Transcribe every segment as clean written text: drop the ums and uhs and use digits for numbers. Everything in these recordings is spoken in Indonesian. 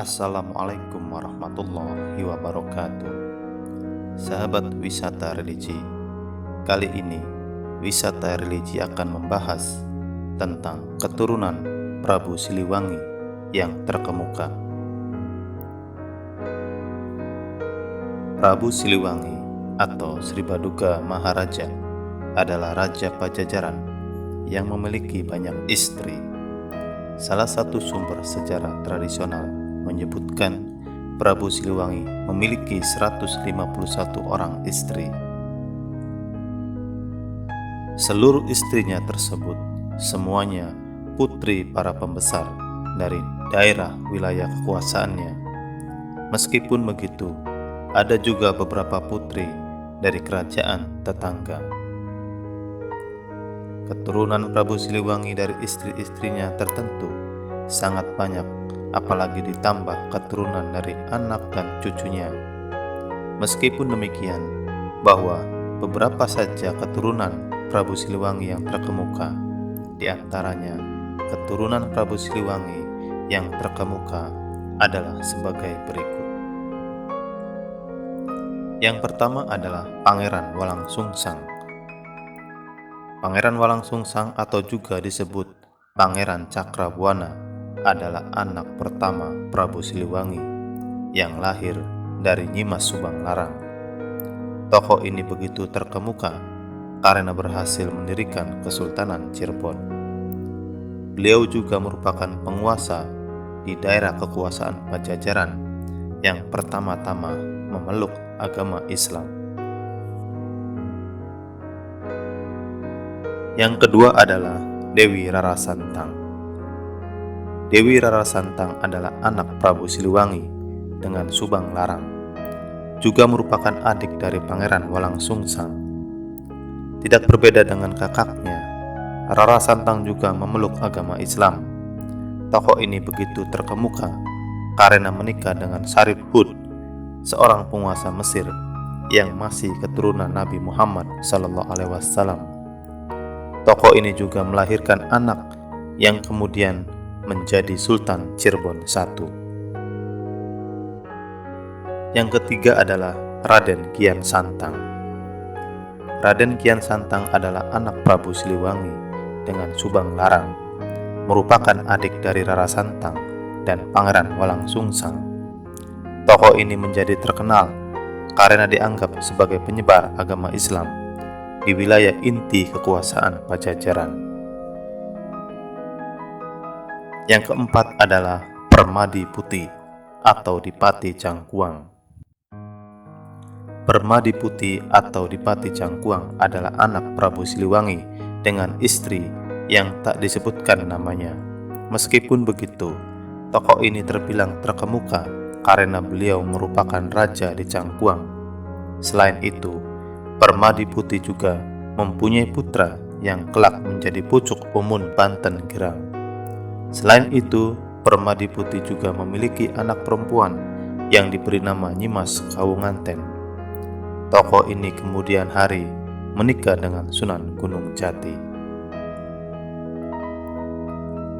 Assalamualaikum warahmatullahi wabarakatuh. Sahabat wisata religi, kali ini wisata religi akan membahas tentang keturunan Prabu Siliwangi yang terkemuka. Prabu Siliwangi atau Sri Baduga Maharaja adalah Raja Pajajaran yang memiliki banyak istri. Salah satu sumber sejarah tradisional menyebutkan Prabu Siliwangi memiliki 151 orang istri. Seluruh istrinya tersebut semuanya putri para pembesar dari daerah wilayah kekuasaannya. Meskipun begitu, ada juga beberapa putri dari kerajaan tetangga. Keturunan Prabu Siliwangi dari istri-istrinya tertentu sangat banyak, apalagi ditambah keturunan dari anak dan cucunya. Meskipun demikian, bahwa beberapa saja keturunan Prabu Siliwangi yang terkemuka, di antaranya keturunan Prabu Siliwangi yang terkemuka adalah sebagai berikut. Yang pertama adalah Pangeran Walangsungsang. Pangeran Walangsungsang atau juga disebut Pangeran Cakrabuana adalah anak pertama Prabu Siliwangi yang lahir dari Nyimas Subanglarang. Tokoh ini begitu terkemuka karena berhasil mendirikan Kesultanan Cirebon. Beliau juga merupakan penguasa di daerah kekuasaan Pajajaran yang pertama-tama memeluk agama Islam. Yang kedua adalah Dewi Rara Santang. Dewi Rara Santang adalah anak Prabu Siliwangi dengan Subanglarang, juga merupakan adik dari Pangeran Walangsungsang. Tidak berbeda dengan kakaknya, Rara Santang juga memeluk agama Islam. Tokoh ini begitu terkemuka karena menikah dengan Sarip Hud, seorang penguasa Mesir yang masih keturunan Nabi Muhammad SAW. Tokoh ini juga melahirkan anak yang kemudian menjadi Sultan Cirebon I. Yang ketiga adalah Raden Kian Santang. Raden Kian Santang adalah anak Prabu Siliwangi dengan Subanglarang, merupakan adik dari Rara Santang dan Pangeran Walangsungsang. Tokoh ini menjadi terkenal karena dianggap sebagai penyebar agama Islam di wilayah inti kekuasaan Pajajaran. Yang keempat adalah Permadi Putih atau Dipati Cangkuang. Permadi Putih atau Dipati Cangkuang adalah anak Prabu Siliwangi dengan istri yang tak disebutkan namanya. Meskipun begitu, tokoh ini terbilang terkemuka karena beliau merupakan raja di Cangkuang. Selain itu, Permadi Putih juga mempunyai putra yang kelak menjadi pucuk Umun Banten Girang. Selain itu, Permadi Putih juga memiliki anak perempuan yang diberi nama Nyimas Kawunganten. Tokoh ini kemudian hari menikah dengan Sunan Gunung Jati.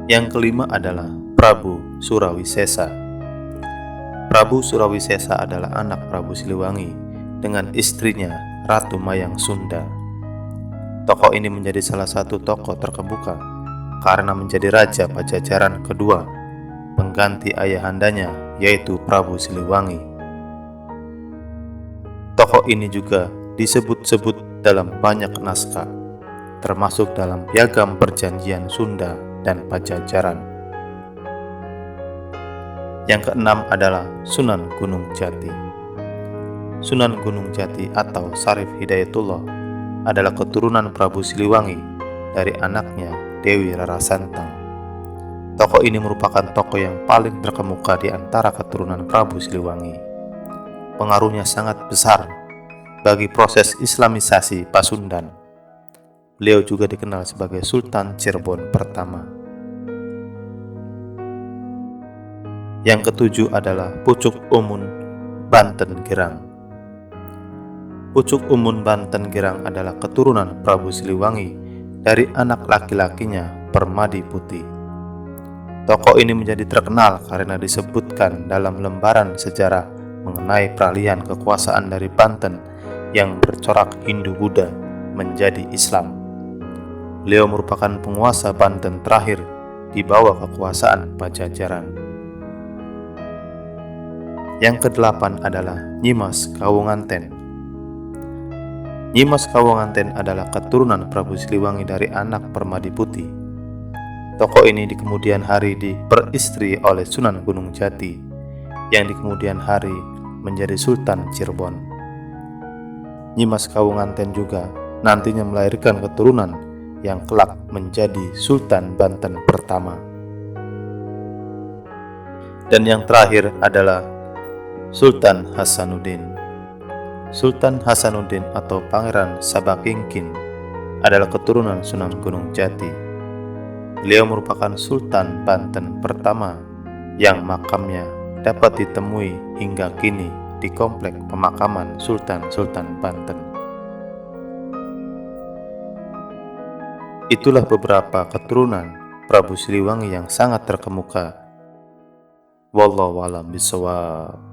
Yang kelima adalah Prabu Surawisesa. Prabu Surawisesa adalah anak Prabu Siliwangi dengan istrinya Ratu Mayang Sunda. Tokoh ini menjadi salah satu tokoh terkemuka karena menjadi Raja Pajajaran kedua, pengganti ayahandanya yaitu Prabu Siliwangi. Tokoh ini juga disebut-sebut dalam banyak naskah, termasuk dalam Piagam Perjanjian Sunda dan Pajajaran. Yang keenam adalah Sunan Gunung Jati. Sunan Gunung Jati atau Sarif Hidayatullah adalah keturunan Prabu Siliwangi dari anaknya Dewi Rara Santang. Tokoh ini merupakan tokoh yang paling terkemuka di antara keturunan Prabu Siliwangi. Pengaruhnya sangat besar bagi proses Islamisasi Pasundan. Beliau juga dikenal sebagai Sultan Cirebon pertama. Yang ketujuh adalah Pucuk Umun Banten Girang. Pucuk Umun Banten Girang adalah keturunan Prabu Siliwangi dari anak laki-lakinya Permadi Putih. Tokoh ini menjadi terkenal karena disebutkan dalam lembaran sejarah mengenai peralihan kekuasaan dari Banten yang bercorak Hindu-Buddha menjadi Islam. Beliau merupakan penguasa Banten terakhir di bawah kekuasaan Pajajaran. Yang kedelapan adalah Nyimas Kawunganten. Nyimas Kawunganten adalah keturunan Prabu Siliwangi dari anak Permadi Putih. Tokoh ini di kemudian hari diperistri oleh Sunan Gunung Jati, yang di kemudian hari menjadi Sultan Cirebon. Nyimas Kawunganten juga nantinya melahirkan keturunan yang kelak menjadi Sultan Banten pertama. Dan yang terakhir adalah Sultan Hasanuddin. Sultan Hasanuddin atau Pangeran Sabakingkin adalah keturunan Sunan Gunung Jati. Beliau merupakan Sultan Banten pertama yang makamnya dapat ditemui hingga kini di komplek pemakaman Sultan-Sultan Banten. Itulah beberapa keturunan Prabu Siliwangi yang sangat terkemuka. Wallahu a'lam bishawab.